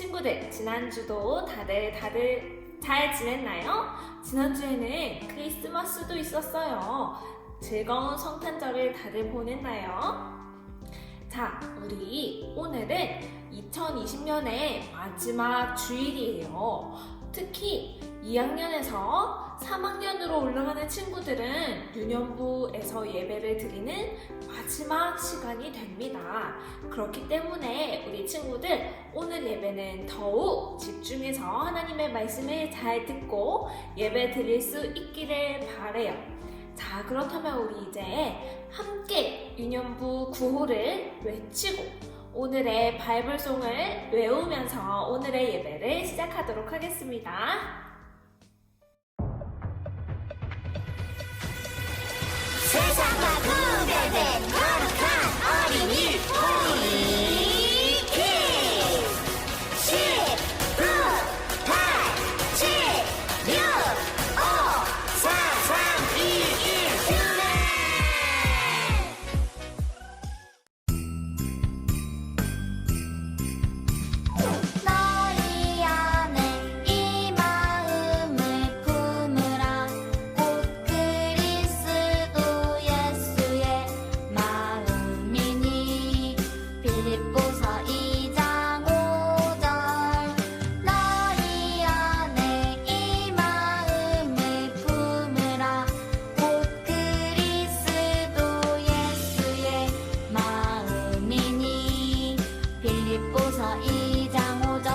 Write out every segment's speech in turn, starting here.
친구들, 지난주도 다들 잘 지냈나요? 지난주에는 크리스마스도 있었어요. 즐거운 성탄절을 다들 보냈나요? 자, 우리 오늘은 2020년의 마지막 주일이에요. 특히 2학년에서 3학년으로 올라가는 친구들은 유년부에서 예배를 드리는 마지막 시간이 됩니다. 그렇기 때문에 우리 친구들 오늘 예배는 더욱 집중해서 하나님의 말씀을 잘 듣고 예배 드릴 수 있기를 바라요. 자, 그렇다면 우리 이제 함께 유년부 구호를 외치고 오늘의 바이블송을 외우면서 오늘의 예배를 시작하도록 하겠습니다. 세상과 구별된 거룩한 어린이 우리 king 10, 9, 8, 7, 6, 5, 4, 3, 2, 1 그만 너희 안에 이 마음을 품으라 곧 그리스도 예수의 마음이니 빌립보서 2장 5절 너희 안에 이 마음을 품으라 곧 그리스도 예수의 마음이니 빌립보서 2장 5절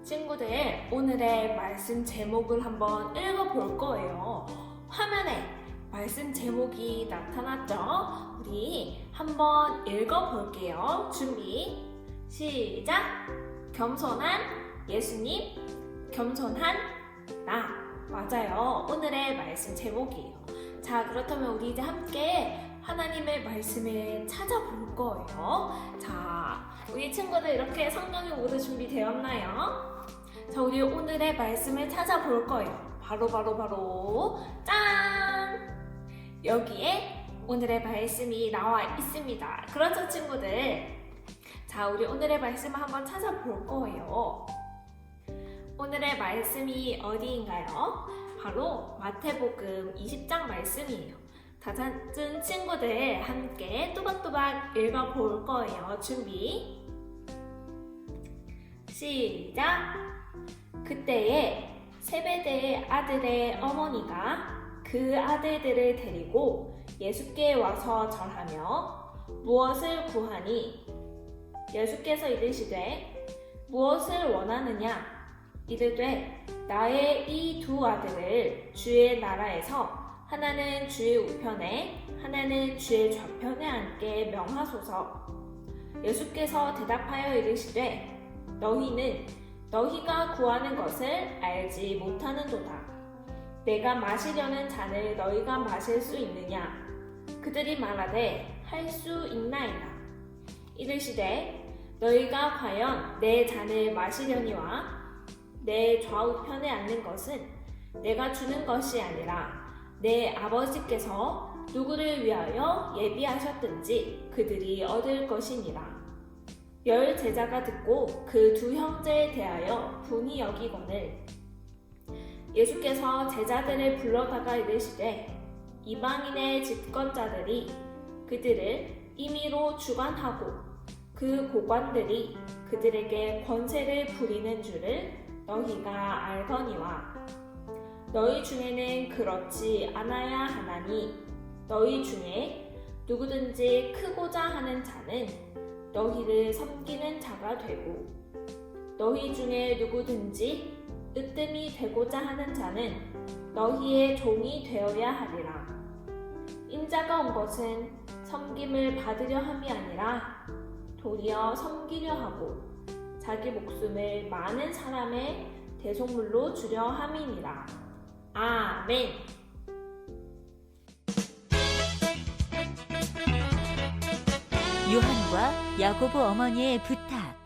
친구들, 오늘의 말씀 제목을 한번 읽어볼 거예요. 화면에 말씀 제목이 나타났죠? 우리 한번 읽어볼게요. 준비, 시작! 겸손한 예수님, 겸손한 나. 맞아요. 오늘의 말씀 제목이에요. 자, 그렇다면 우리 이제 함께 하나님의 말씀을 찾아볼 거예요. 자, 우리 친구들 이렇게 성경이 모두 준비되었나요? 자, 우리 오늘의 말씀을 찾아볼 거예요. 바로 짠! 여기에 오늘의 말씀이 나와 있습니다. 그렇죠, 친구들? 자, 우리 오늘의 말씀을 한번 찾아볼 거예요. 오늘의 말씀이 어디인가요? 바로 마태복음 20장 말씀이에요. 다 찾은 친구들 함께 또박또박 읽어볼 거예요. 준비, 시작! 그때에 세베대의 아들의 어머니가 그 아들들을 데리고 예수께 와서 절하며 무엇을 구하니? 예수께서 이르시되 무엇을 원하느냐? 이르되 나의 이 두 아들을 주의 나라에서 하나는 주의 우편에 하나는 주의 좌편에 앉게 명하소서. 예수께서 대답하여 이르시되 너희는 너희가 구하는 것을 알지 못하는도다. 내가 마시려는 잔을 너희가 마실 수 있느냐? 그들이 말하되 할 수 있나이다. 이르시되 너희가 과연 내 잔을 마시려니와 내 좌우편에 앉는 것은 내가 주는 것이 아니라 내 아버지께서 누구를 위하여 예비하셨든지 그들이 얻을 것이니라. 10 제자가 듣고 그 두 형제에 대하여 분이 여기거늘 예수께서 제자들을 불러다가 이르시되 이방인의 집권자들이 그들을 임의로 주관하고 그 고관들이 그들에게 권세를 부리는 줄을 너희가 알거니와 너희 중에는 그렇지 않아야 하나니 너희 중에 누구든지 크고자 하는 자는 너희를 섬기는 자가 되고 너희 중에 누구든지 으뜸이 되고자 하는 자는 너희의 종이 되어야 하리라. 인자가 온 것은 섬김을 받으려 함이 아니라 도리어 섬기려 하고 자기 목숨을 많은 사람의 대속물로 주려 함이니라. 아멘. 요한과 야고보 어머니의 부탁.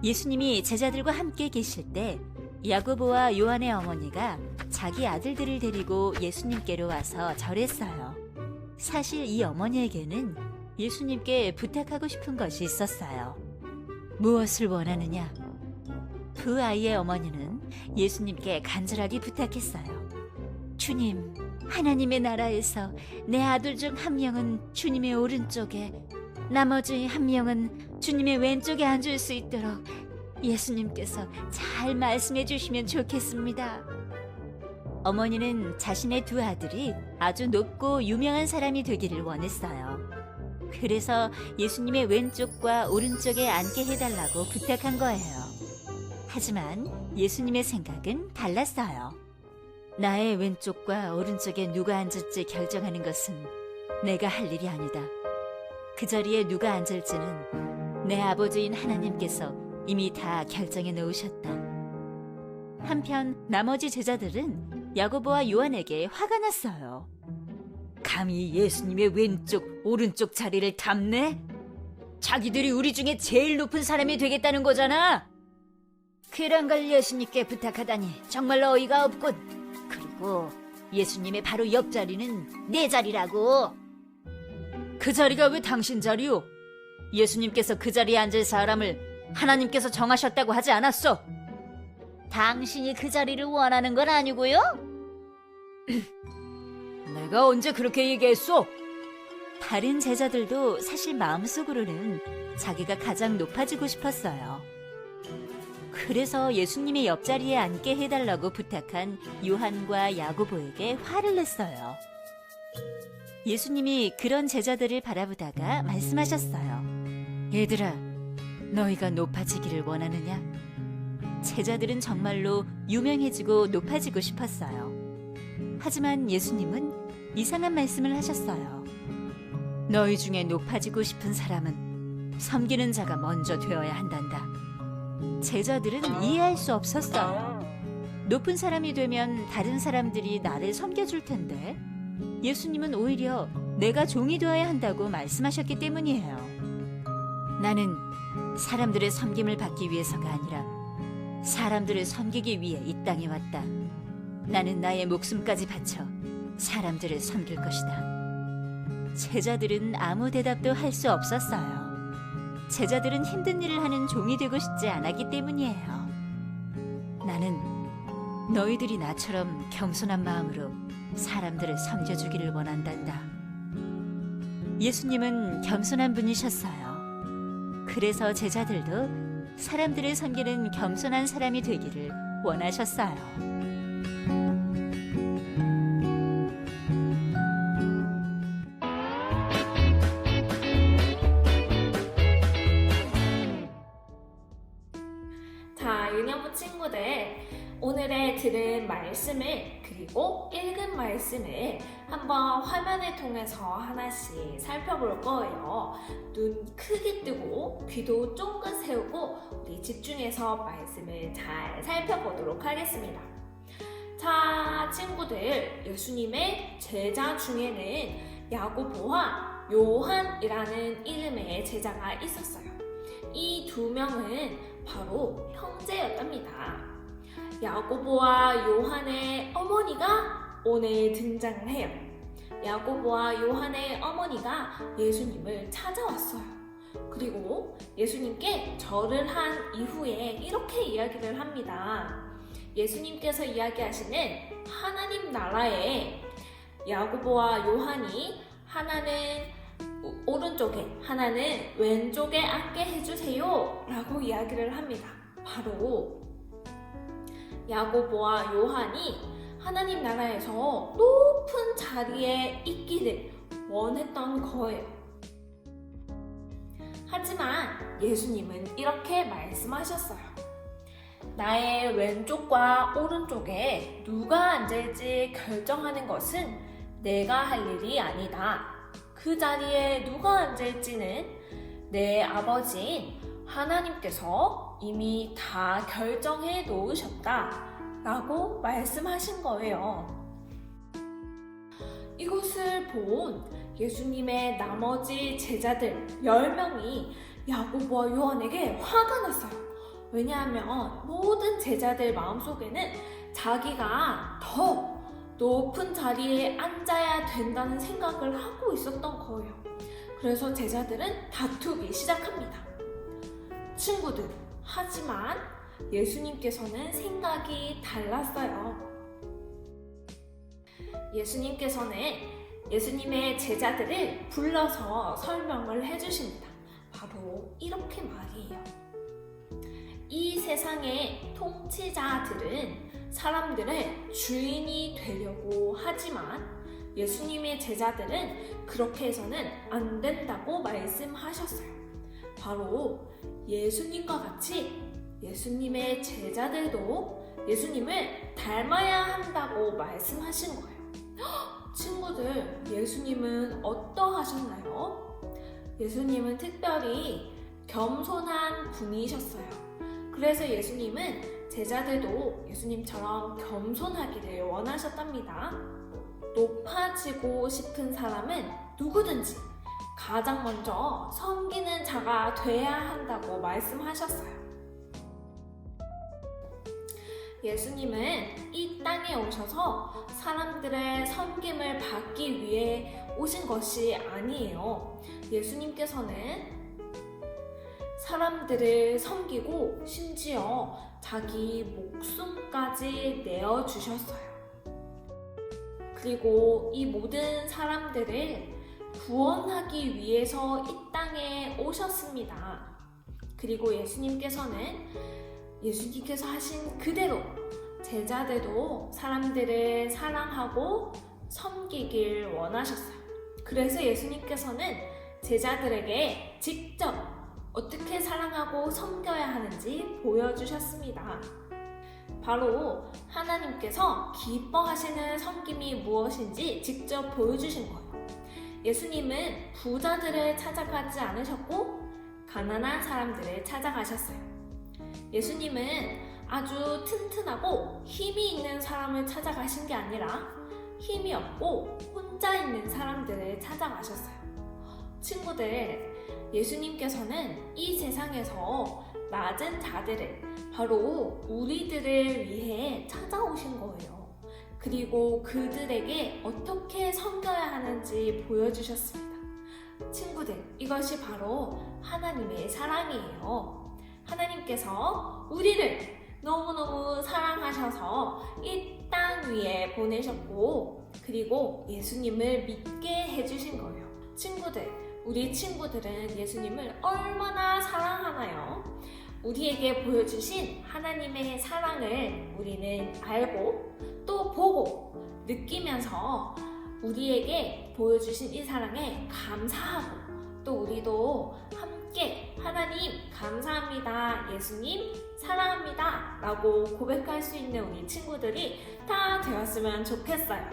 예수님이 제자들과 함께 계실 때 야고보와 요한의 어머니가 자기 아들들을 데리고 예수님께로 와서 절했어요. 사실 이 어머니에게는 예수님께 부탁하고 싶은 것이 있었어요. 무엇을 원하느냐? 그 아이의 어머니는 예수님께 간절하게 부탁했어요. 주님, 하나님의 나라에서 내 아들 중 한 명은 주님의 오른쪽에, 나머지 한 명은 주님의 왼쪽에 앉을 수 있도록 예수님께서 잘 말씀해 주시면 좋겠습니다. 어머니는 자신의 두 아들이 아주 높고 유명한 사람이 되기를 원했어요. 그래서 예수님의 왼쪽과 오른쪽에 앉게 해달라고 부탁한 거예요. 하지만 예수님의 생각은 달랐어요. 나의 왼쪽과 오른쪽에 누가 앉을지 결정하는 것은 내가 할 일이 아니다. 그 자리에 누가 앉을지는 내 아버지인 하나님께서 이미 다 결정해 놓으셨다. 한편 나머지 제자들은 야고보와 요한에게 화가 났어요. 감히 예수님의 왼쪽, 오른쪽 자리를 탐내? 자기들이 우리 중에 제일 높은 사람이 되겠다는 거잖아. 그런 걸 예수님께 부탁하다니 정말로 어이가 없군. 그리고 예수님의 바로 옆자리는 내 자리라고. 그 자리가 왜 당신 자리요? 예수님께서 그 자리에 앉을 사람을 하나님께서 정하셨다고 하지 않았어? 당신이 그 자리를 원하는 건 아니고요? 내가 언제 그렇게 얘기했어? 다른 제자들도 사실 마음속으로는 자기가 가장 높아지고 싶었어요. 그래서 예수님의 옆자리에 앉게 해달라고 부탁한 요한과 야고보에게 화를 냈어요. 예수님이 그런 제자들을 바라보다가 말씀하셨어요. 얘들아, 너희가 높아지기를 원하느냐? 제자들은 정말로 유명해지고 높아지고 싶었어요. 하지만 예수님은 이상한 말씀을 하셨어요. 너희 중에 높아지고 싶은 사람은 섬기는 자가 먼저 되어야 한단다. 제자들은 이해할 수 없었어요. 높은 사람이 되면 다른 사람들이 나를 섬겨줄 텐데 예수님은 오히려 내가 종이 되어야 한다고 말씀하셨기 때문이에요. 나는 사람들의 섬김을 받기 위해서가 아니라 사람들을 섬기기 위해 이 땅에 왔다. 나는 나의 목숨까지 바쳐 사람들을 섬길 것이다. 제자들은 아무 대답도 할 수 없었어요. 제자들은 힘든 일을 하는 종이 되고 싶지 않았기 때문이에요. 나는 너희들이 나처럼 겸손한 마음으로 사람들을 섬겨주기를 원한단다. 예수님은 겸손한 분이셨어요. 그래서 제자들도 사람들을 섬기는 겸손한 사람이 되기를 원하셨어요. 자, 유년부 친구들, 오늘의 들은 말씀을 그리고 읽은 말씀을 한번 화면을 통해서 하나씩 살펴볼 거예요. 눈 크게 뜨고 귀도 쫑긋 세우고 우리 집중해서 말씀을 잘 살펴보도록 하겠습니다. 자, 친구들, 예수님의 제자 중에는 야고보와 요한이라는 이름의 제자가 있었어요. 이 두 명은 바로 형제였답니다. 야고보와 요한의 어머니가 오늘 등장을 해요. 야고보와 요한의 어머니가 예수님을 찾아왔어요. 그리고 예수님께 절을 한 이후에 이렇게 이야기를 합니다. 예수님께서 이야기하시는 하나님 나라에 야고보와 요한이 하나는 오른쪽에 하나는 왼쪽에 앉게 해주세요 라고 이야기를 합니다. 바로 야고보와 요한이 하나님 나라에서 높은 자리에 있기를 원했던 거예요. 하지만 예수님은 이렇게 말씀하셨어요. 나의 왼쪽과 오른쪽에 누가 앉을지 결정하는 것은 내가 할 일이 아니다. 그 자리에 누가 앉을지는 내 아버지인 하나님께서 이미 다 결정해 놓으셨다 라고 말씀하신 거예요. 이것을 본 예수님의 나머지 제자들 10명이 야고보와 요한에게 화가 났어요. 왜냐하면 모든 제자들 마음속에는 자기가 더 높은 자리에 앉아야 된다는 생각을 하고 있었던 거예요. 그래서 제자들은 다투기 시작합니다. 친구들, 하지만 예수님께서는 생각이 달랐어요. 예수님께서는 예수님의 제자들을 불러서 설명을 해주십니다. 바로 이렇게 말이에요. 이 세상의 통치자들은 사람들의 주인이 되려고 하지만 예수님의 제자들은 그렇게 해서는 안 된다고 말씀하셨어요. 바로 예수님과 같이 예수님의 제자들도 예수님을 닮아야 한다고 말씀하신 거예요. 친구들, 예수님은 어떠하셨나요? 예수님은 특별히 겸손한 분이셨어요. 그래서 예수님은 제자들도 예수님처럼 겸손하기를 원하셨답니다. 높아지고 싶은 사람은 누구든지 가장 먼저 섬기는 자가 돼야 한다고 말씀하셨어요. 예수님은 이 땅에 오셔서 사람들의 섬김을 받기 위해 오신 것이 아니에요. 예수님께서는 사람들을 섬기고 심지어 자기 목숨까지 내어주셨어요. 그리고 이 모든 사람들을 구원하기 위해서 이 땅에 오셨습니다. 그리고 예수님께서 하신 그대로 제자들도 사람들을 사랑하고 섬기길 원하셨어요. 그래서 예수님께서는 제자들에게 직접 어떻게 사랑하고 섬겨야 하는지 보여주셨습니다. 바로 하나님께서 기뻐하시는 섬김이 무엇인지 직접 보여주신 거예요. 예수님은 부자들을 찾아가지 않으셨고 가난한 사람들을 찾아가셨어요. 예수님은 아주 튼튼하고 힘이 있는 사람을 찾아가신 게 아니라 힘이 없고 혼자 있는 사람들을 찾아가셨어요. 친구들, 예수님께서는 이 세상에서 낮은 자들을, 바로 우리들을 위해 찾아오신 거예요. 그리고 그들에게 어떻게 섬겨야 하는지 보여주셨습니다. 친구들, 이것이 바로 하나님의 사랑이에요. 하나님께서 우리를 너무너무 사랑하셔서 이 땅 위에 보내셨고, 그리고 예수님을 믿게 해주신 거예요. 친구들, 우리 친구들은 예수님을 얼마나 사랑하나요? 우리에게 보여주신 하나님의 사랑을 우리는 알고 또 보고 느끼면서 우리에게 보여주신 이 사랑에 감사하고, 또 우리도 함께 하나님 감사합니다, 예수님 사랑합니다 라고 고백할 수 있는 우리 친구들이 다 되었으면 좋겠어요.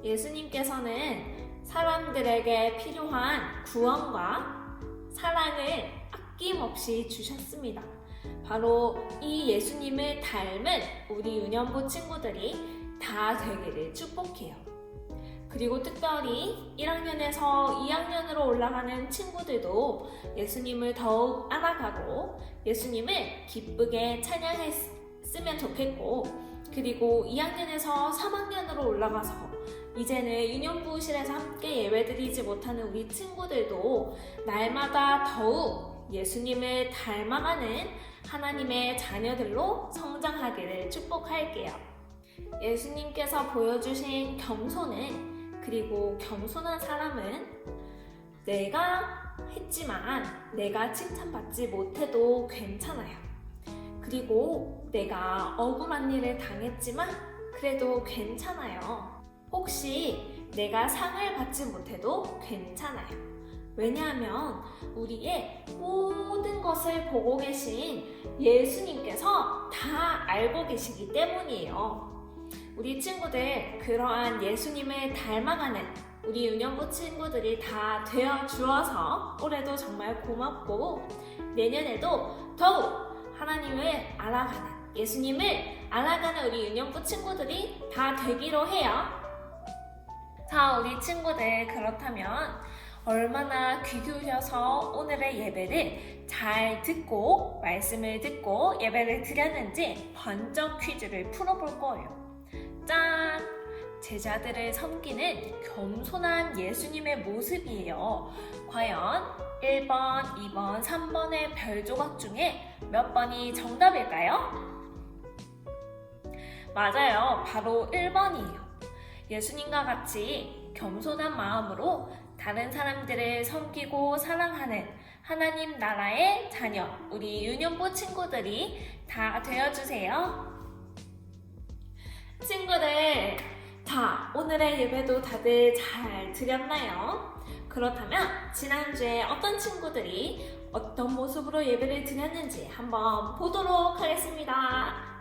예수님께서는 사람들에게 필요한 구원과 사랑을 아낌없이 주셨습니다. 바로 이 예수님을 닮은 우리 유년부 친구들이 다 되기를 축복해요. 그리고 특별히 1학년에서 2학년으로 올라가는 친구들도 예수님을 더욱 알아가고 예수님을 기쁘게 찬양했으면 좋겠고, 그리고 2학년에서 3학년으로 올라가서 이제는 유년부실에서 함께 예배드리지 못하는 우리 친구들도 날마다 더욱 예수님을 닮아가는 하나님의 자녀들로 성장하기를 축복할게요. 예수님께서 보여주신 겸손은, 그리고 겸손한 사람은 내가 했지만 내가 칭찬받지 못해도 괜찮아요. 그리고 내가 억울한 일을 당했지만 그래도 괜찮아요. 혹시 내가 상을 받지 못해도 괜찮아요. 왜냐하면 우리의 모든 것을 보고 계신 예수님께서 다 알고 계시기 때문이에요. 우리 친구들, 그러한 예수님을 닮아가는 우리 유년부 친구들이 다 되어 주어서 올해도 정말 고맙고, 내년에도 더욱 하나님을 알아가는, 예수님을 알아가는 우리 유년부 친구들이 다 되기로 해요. 자, 우리 친구들, 그렇다면 얼마나 귀 기울여서 오늘의 예배를 잘 듣고 말씀을 듣고 예배를 드렸는지 번쩍 퀴즈를 풀어볼 거예요. 짠! 제자들을 섬기는 겸손한 예수님의 모습이에요. 과연 1번, 2번, 3번의 별 조각 중에 몇 번이 정답일까요? 맞아요. 바로 1번이에요. 예수님과 같이 겸손한 마음으로 다른 사람들을 섬기고 사랑하는 하나님 나라의 자녀, 우리 유년부 친구들이 다 되어주세요. 친구들, 자, 오늘의 예배도 다들 잘 드렸나요? 그렇다면 지난주에 어떤 친구들이 어떤 모습으로 예배를 드렸는지 한번 보도록 하겠습니다.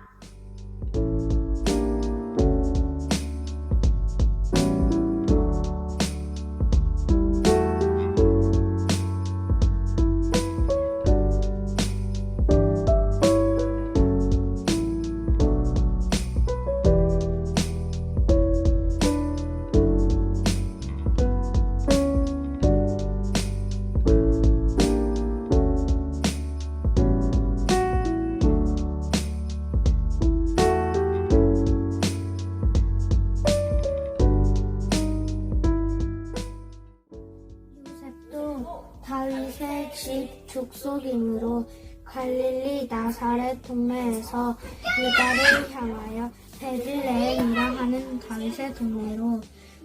요셉도 다윗의 집 족속이므로 갈릴리 나사렛 동네에서 유다를 향하여 베들레헴이라 하는 다윗의 동네로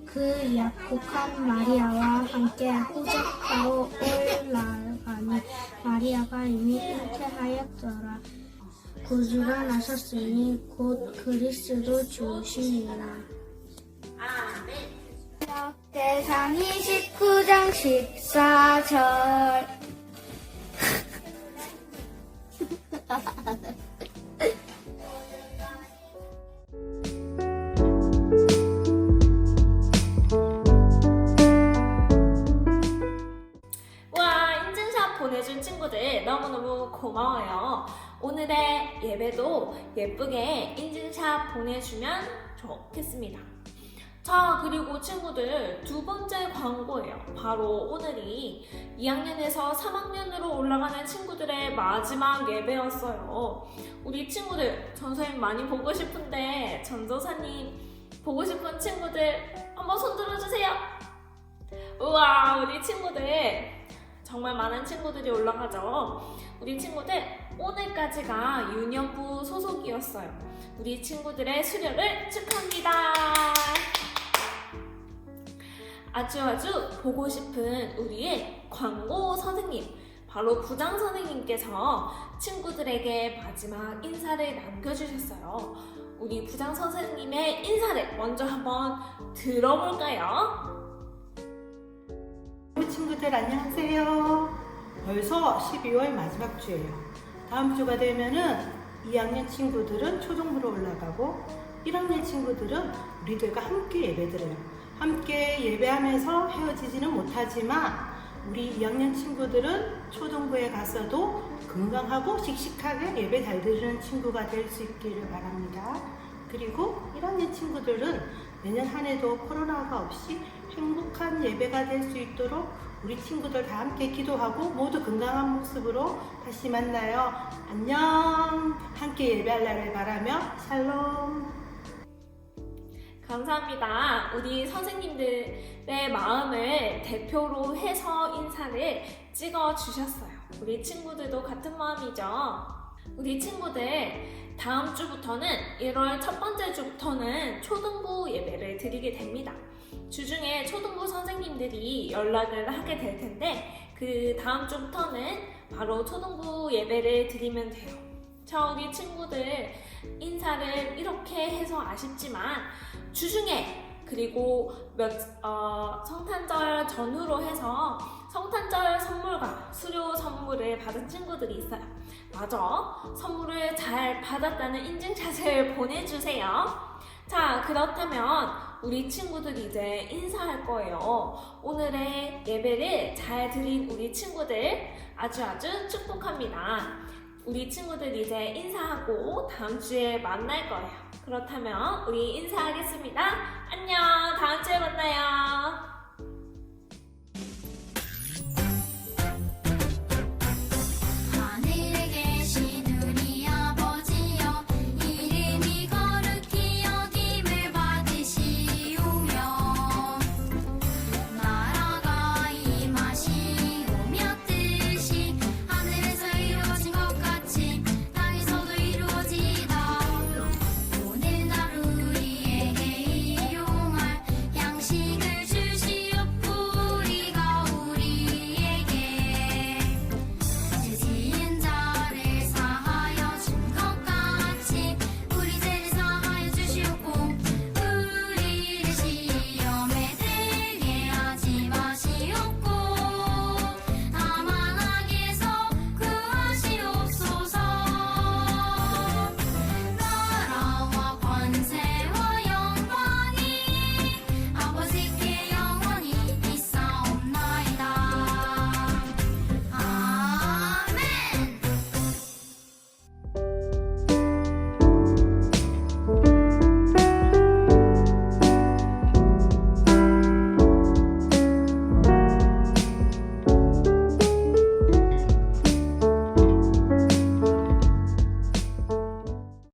그 약속한 마리아와 함께 호적하러 올라가니 마리아가 이미 잉태하였더라. 구주가 나셨으니 곧 그리스도 주시니라. 역대상 29장 14절. 와, 인증샷 보내준 친구들 너무너무 고마워요. 오늘의 예배도 예쁘게 인증샷 보내주면 좋겠습니다. 자, 그리고 친구들 두 번째 광고예요. 바로 오늘이 2학년에서 3학년으로 올라가는 친구들의 마지막 예배였어요. 우리 친구들 전도사님 많이 보고 싶은데 전도사님 보고 싶은 친구들 한번 손 들어주세요. 우와, 우리 친구들 정말 많은 친구들이 올라가죠. 우리 친구들 오늘까지가 유년부 소속이었어요. 우리 친구들의 수료를 축하합니다. 아주 보고 싶은 우리의 광고 선생님, 바로 부장 선생님께서 친구들에게 마지막 인사를 남겨주셨어요. 우리 부장 선생님의 인사를 먼저 한번 들어볼까요? 우리 친구들 안녕하세요. 벌써 12월 마지막 주예요. 다음 주가 되면은 2학년 친구들은 초등부로 올라가고 1학년 친구들은 우리들과 함께 예배드려요. 함께 예배하면서 헤어지지는 못하지만 우리 2학년 친구들은 초등부에 가서도 건강하고 씩씩하게 예배 잘 드리는 친구가 될 수 있기를 바랍니다. 그리고 1학년 친구들은 내년 한 해도 코로나가 없이 행복한 예배가 될 수 있도록 우리 친구들 다 함께 기도하고 모두 건강한 모습으로 다시 만나요. 안녕. 함께 예배할 날을 바라며 샬롬. 감사합니다. 우리 선생님들의 마음을 대표로 해서 인사를 찍어주셨어요. 우리 친구들도 같은 마음이죠. 우리 친구들 다음 주부터는 1월 첫 번째 주부터는 초등부 예배를 드리게 됩니다. 주중에 초등부 선생님들이 연락을 하게 될 텐데 그 다음 주부터는 바로 초등부 예배를 드리면 돼요. 자, 우리 친구들 인사를 이렇게 해서 아쉽지만 주중에 그리고 성탄절 전후로 해서 성탄절 선물과 수료 선물을 받은 친구들이 있어요. 맞아, 선물을 잘 받았다는 인증샷을 보내주세요. 자, 그렇다면 우리 친구들 이제 인사할 거예요. 오늘의 예배를 잘 드린 우리 친구들 아주 축복합니다. 우리 친구들 이제 인사하고 다음 주에 만날 거예요. 그렇다면 우리 인사하겠습니다. 안녕, 다음 주에 만나요.